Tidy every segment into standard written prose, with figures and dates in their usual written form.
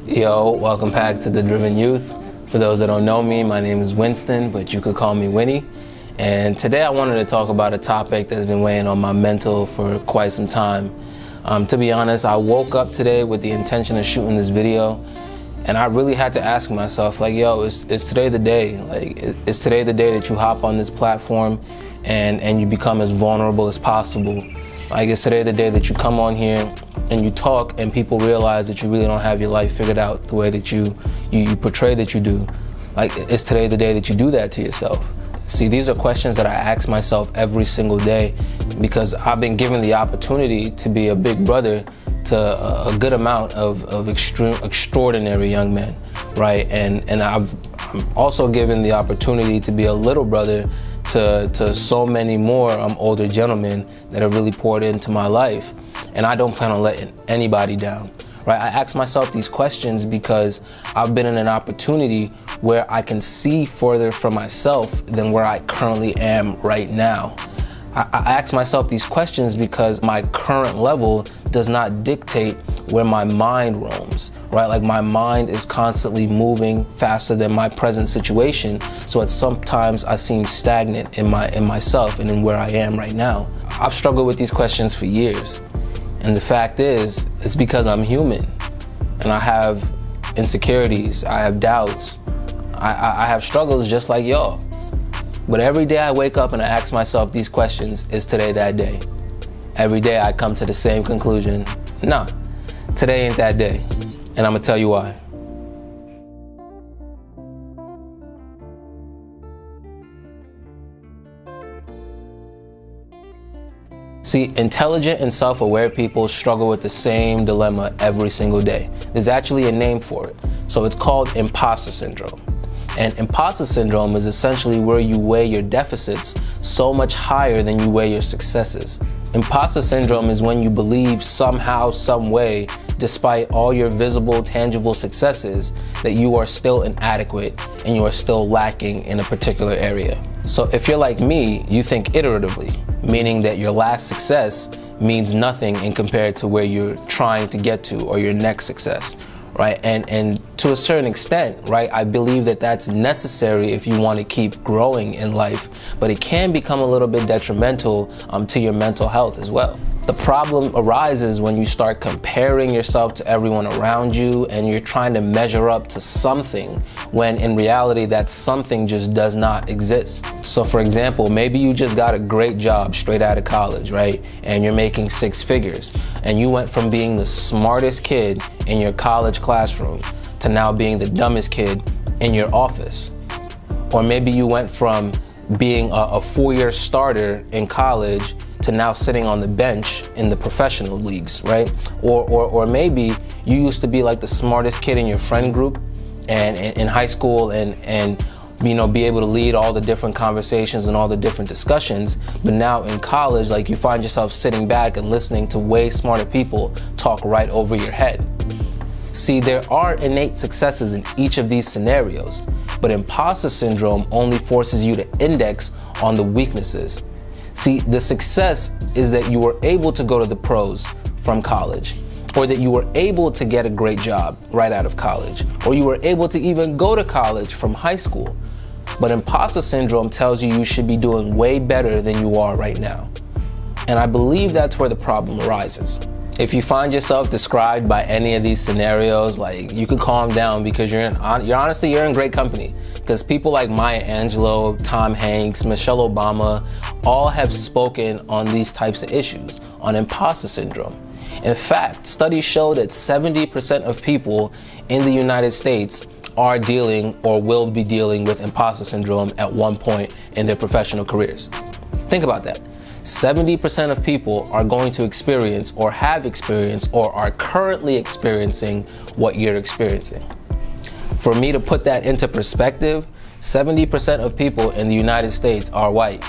Yo, welcome back to The Driven Youth. For those that don't know me, my name is Winston, but you could call me Winnie. And today I wanted to talk about a topic that's been weighing on my mental for quite some time. To be honest, I woke up today with the intention of shooting this video, and I really had to ask myself, like, yo, is today the day? Like, is today the day that you hop on this platform and you become as vulnerable as possible? Like, is today the day that you come on here and you talk and people realize that you really don't have your life figured out the way that you portray that you do? Like, is today the day that you do that to yourself? See, these are questions that I ask myself every single day because I've been given the opportunity to be a big brother to a good amount of extraordinary young men, right? And I'm also given the opportunity to be a little brother to so many more older gentlemen that have really poured into my life. And I don't plan on letting anybody down, right? I ask myself these questions because I've been in an opportunity where I can see further from myself than where I currently am right now. I ask myself these questions because my current level does not dictate where my mind roams, right? Like, my mind is constantly moving faster than my present situation. So it's sometimes I seem stagnant in myself and in where I am right now. I've struggled with these questions for years. And the fact is, it's because I'm human and I have insecurities, I have doubts, I have struggles just like y'all. But every day I wake up and I ask myself these questions, is today that day? Every day I come to the same conclusion, nah, today ain't that day. And I'm gonna tell you why. See, intelligent and self-aware people struggle with the same dilemma every single day. There's actually a name for it. So it's called Imposter Syndrome. And Imposter Syndrome is essentially where you weigh your deficits so much higher than you weigh your successes. Imposter Syndrome is when you believe somehow, some way, despite all your visible, tangible successes, that you are still inadequate and you are still lacking in a particular area. So if you're like me, you think iteratively, meaning that your last success means nothing in compared to where you're trying to get to or your next success, right? And to a certain extent, right, I believe that that's necessary if you want to keep growing in life, but it can become a little bit detrimental to your mental health as well. The problem arises when you start comparing yourself to everyone around you and you're trying to measure up to something when in reality that something just does not exist. So for example, maybe you just got a great job straight out of college, right? And you're making 6 figures and you went from being the smartest kid in your college classroom to now being the dumbest kid in your office. Or maybe you went from being a 4-year starter in college to now sitting on the bench in the professional leagues, right? Or maybe you used to be like the smartest kid in your friend group and in high school and you know, be able to lead all the different conversations and all the different discussions, but now in college, like, you find yourself sitting back and listening to way smarter people talk right over your head. See, there are innate successes in each of these scenarios, but imposter syndrome only forces you to index on the weaknesses. See, the success is that you were able to go to the pros from college, or that you were able to get a great job right out of college, or you were able to even go to college from high school. But imposter syndrome tells you should be doing way better than you are right now. And I believe that's where the problem arises. If you find yourself described by any of these scenarios, like, you could calm down because you're in great company. Because people like Maya Angelou, Tom Hanks, Michelle Obama, all have spoken on these types of issues, on imposter syndrome. In fact, studies show that 70% of people in the United States are dealing or will be dealing with imposter syndrome at one point in their professional careers. Think about that. 70% of people are going to experience or have experienced or are currently experiencing what you're experiencing. For me to put that into perspective, 70% of people in the United States are white.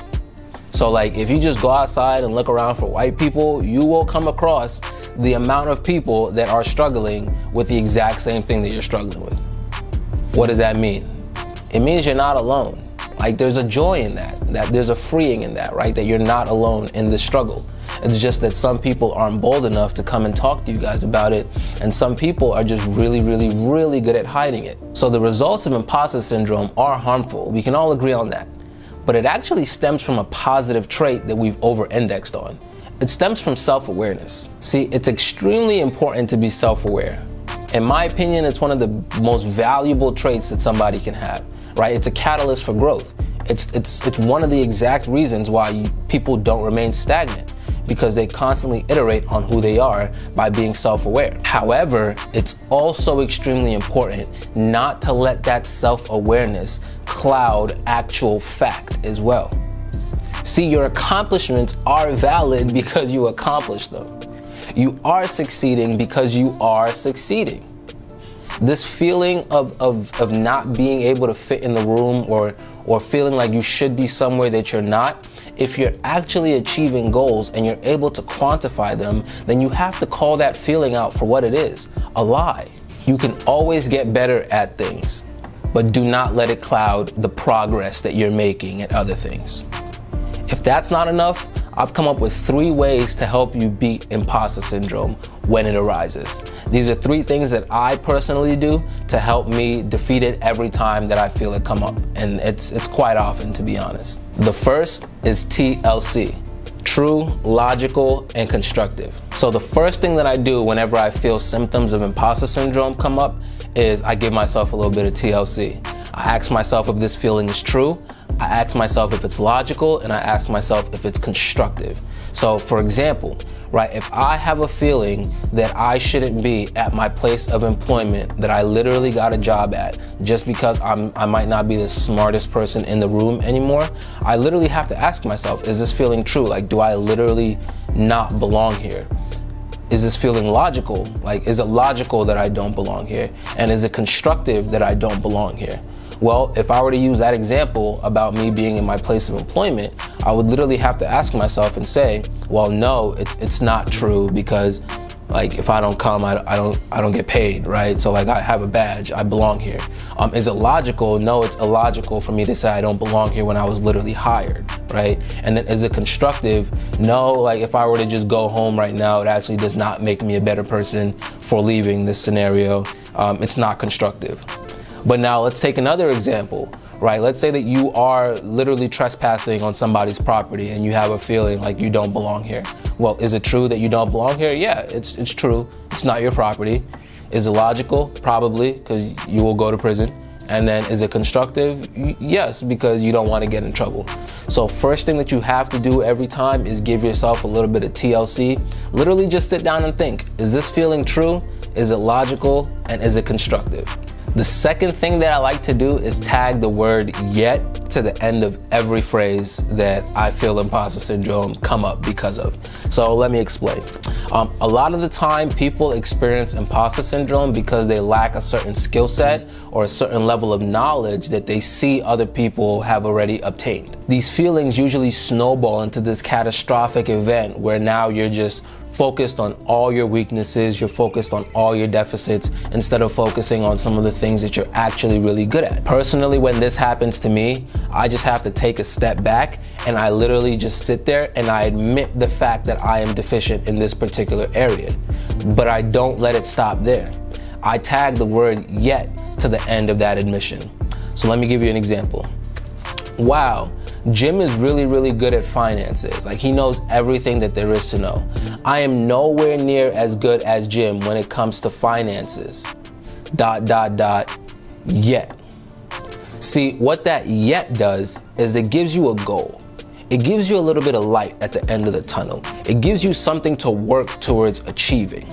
So like, if you just go outside and look around for white people, you will come across the amount of people that are struggling with the exact same thing that you're struggling with. What does that mean? It means you're not alone. Like, there's a joy in that there's a freeing in that, right? That you're not alone in this struggle. It's just that some people aren't bold enough to come and talk to you guys about it, and some people are just really good at hiding it. So the results of imposter syndrome are harmful. We can all agree on that. But it actually stems from a positive trait that we've over-indexed on. It stems from self-awareness. See, it's extremely important to be self-aware. In my opinion, it's one of the most valuable traits that somebody can have, right? It's a catalyst for growth. It's one of the exact reasons why people don't remain stagnant, because they constantly iterate on who they are by being self-aware. However, it's also extremely important not to let that self-awareness cloud actual fact as well. See, your accomplishments are valid because you accomplished them. You are succeeding because you are succeeding. This feeling of not being able to fit in the room or feeling like you should be somewhere that you're not, if you're actually achieving goals and you're able to quantify them, then you have to call that feeling out for what it is, a lie. You can always get better at things, but do not let it cloud the progress that you're making at other things. If that's not enough, I've come up with 3 ways to help you beat imposter syndrome when it arises. These are 3 things that I personally do to help me defeat it every time that I feel it come up. And it's quite often, to be honest. The first is TLC. True, logical, and constructive. So the first thing that I do whenever I feel symptoms of imposter syndrome come up is I give myself a little bit of TLC. I ask myself if this feeling is true. I ask myself if it's logical, and I ask myself if it's constructive. So for example, right, if I have a feeling that I shouldn't be at my place of employment that I literally got a job at just because I might not be the smartest person in the room anymore, I literally have to ask myself, is this feeling true? Like, do I literally not belong here? Is this feeling logical? Like, is it logical that I don't belong here? And is it constructive that I don't belong here? Well, if I were to use that example about me being in my place of employment, I would literally have to ask myself and say, well, no, it's not true, because like if I don't come, I don't get paid, right? So like I have a badge, I belong here. Is it logical? No, it's illogical for me to say I don't belong here when I was literally hired, right? And then is it constructive? No, like if I were to just go home right now, it actually does not make me a better person for leaving this scenario. It's not constructive. But now let's take another example, right? Let's say that you are literally trespassing on somebody's property and you have a feeling like you don't belong here. Well, is it true that you don't belong here? Yeah, it's true. It's not your property. Is it logical? Probably, because you will go to prison. And then is it constructive? Yes, because you don't want to get in trouble. So first thing that you have to do every time is give yourself a little bit of TLC. Literally just sit down and think, is this feeling true? Is it logical? And is it constructive? The second thing that I like to do is tag the word yet to the end of every phrase that I feel imposter syndrome come up because of. So let me explain. A lot of the time people experience imposter syndrome because they lack a certain skill set or a certain level of knowledge that they see other people have already obtained. These feelings usually snowball into this catastrophic event where now you're just focused on all your weaknesses, you're focused on all your deficits instead of focusing on some of the things that you're actually really good at. Personally, when this happens to me, I just have to take a step back and I literally just sit there and I admit the fact that I am deficient in this particular area. But I don't let it stop there. I tag the word yet to the end of that admission. So let me give you an example. Wow, Jim is really good at finances. Like, he knows everything that there is to know. I am nowhere near as good as Jim when it comes to finances. ... Yet. See, what that yet does is it gives you a goal. It gives you a little bit of light at the end of the tunnel. It gives you something to work towards achieving.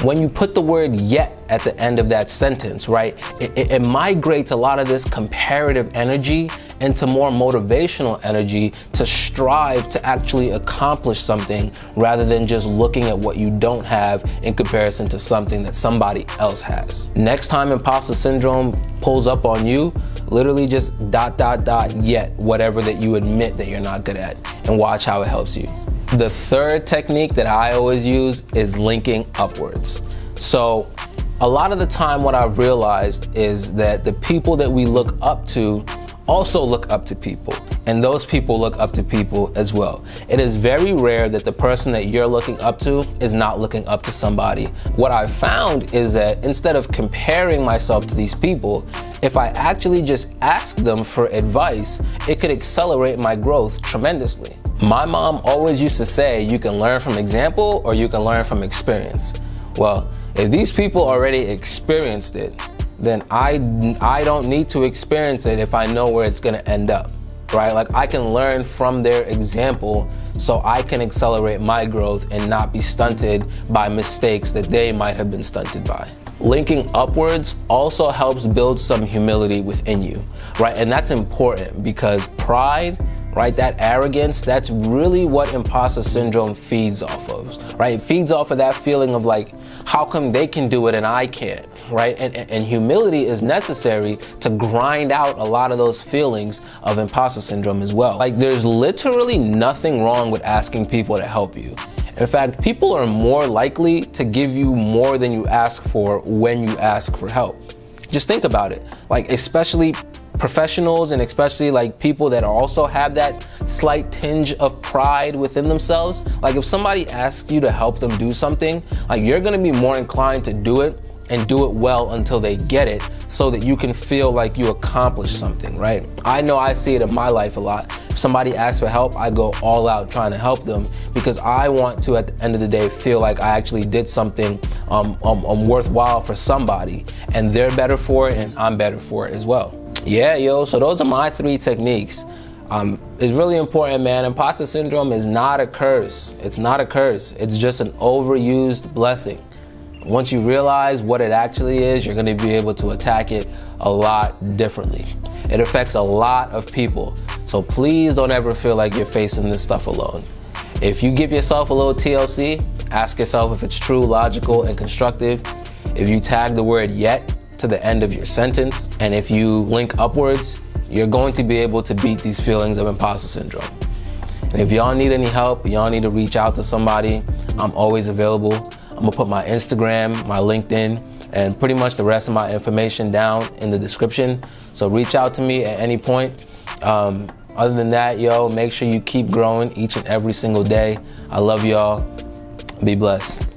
When you put the word yet at the end of that sentence, right, it migrates a lot of this comparative energy into more motivational energy to strive to actually accomplish something rather than just looking at what you don't have in comparison to something that somebody else has. Next time imposter syndrome pulls up on you, literally just ... yet whatever that you admit that you're not good at, and watch how it helps you. The third technique that I always use is linking upwards. So a lot of the time what I've realized is that the people that we look up to also look up to people, and those people look up to people as well. It is very rare that the person that you're looking up to is not looking up to somebody. What I've found is that instead of comparing myself to these people, if I actually just ask them for advice, it could accelerate my growth tremendously. My mom always used to say, you can learn from example or you can learn from experience. Well, if these people already experienced it, then I don't need to experience it if I know where it's gonna end up, right? Like, I can learn from their example so I can accelerate my growth and not be stunted by mistakes that they might have been stunted by. Linking upwards also helps build some humility within you, right? And that's important because pride, right, that arrogance, that's really what imposter syndrome feeds off of, right? It feeds off of that feeling of like, how come they can do it and I can't, right? And humility is necessary to grind out a lot of those feelings of imposter syndrome as well. Like, there's literally nothing wrong with asking people to help you. In fact, people are more likely to give you more than you ask for when you ask for help. Just think about it, like, especially professionals and especially like people that also have that slight tinge of pride within themselves. Like, if somebody asks you to help them do something, like, you're gonna be more inclined to do it and do it well until they get it so that you can feel like you accomplished something, right? I know I see it in my life a lot. If somebody asks for help, I go all out trying to help them because I want to, at the end of the day, feel like I actually did something worthwhile for somebody, and they're better for it and I'm better for it as well. Yeah, yo, so those are my 3 techniques. It's really important, man. Imposter syndrome is not a curse. It's not a curse. It's just an overused blessing. Once you realize what it actually is, you're gonna be able to attack it a lot differently. It affects a lot of people. So please don't ever feel like you're facing this stuff alone. If you give yourself a little TLC, ask yourself if it's true, logical, and constructive. If you tag the word yet to the end of your sentence, and if you link upwards, you're going to be able to beat these feelings of imposter syndrome. And if y'all need any help, y'all need to reach out to somebody, I'm always available. I'm gonna put my Instagram, my LinkedIn, and pretty much the rest of my information down in the description. So reach out to me at any point. Other than that, yo, make sure you keep growing each and every single day. I love y'all. Be blessed.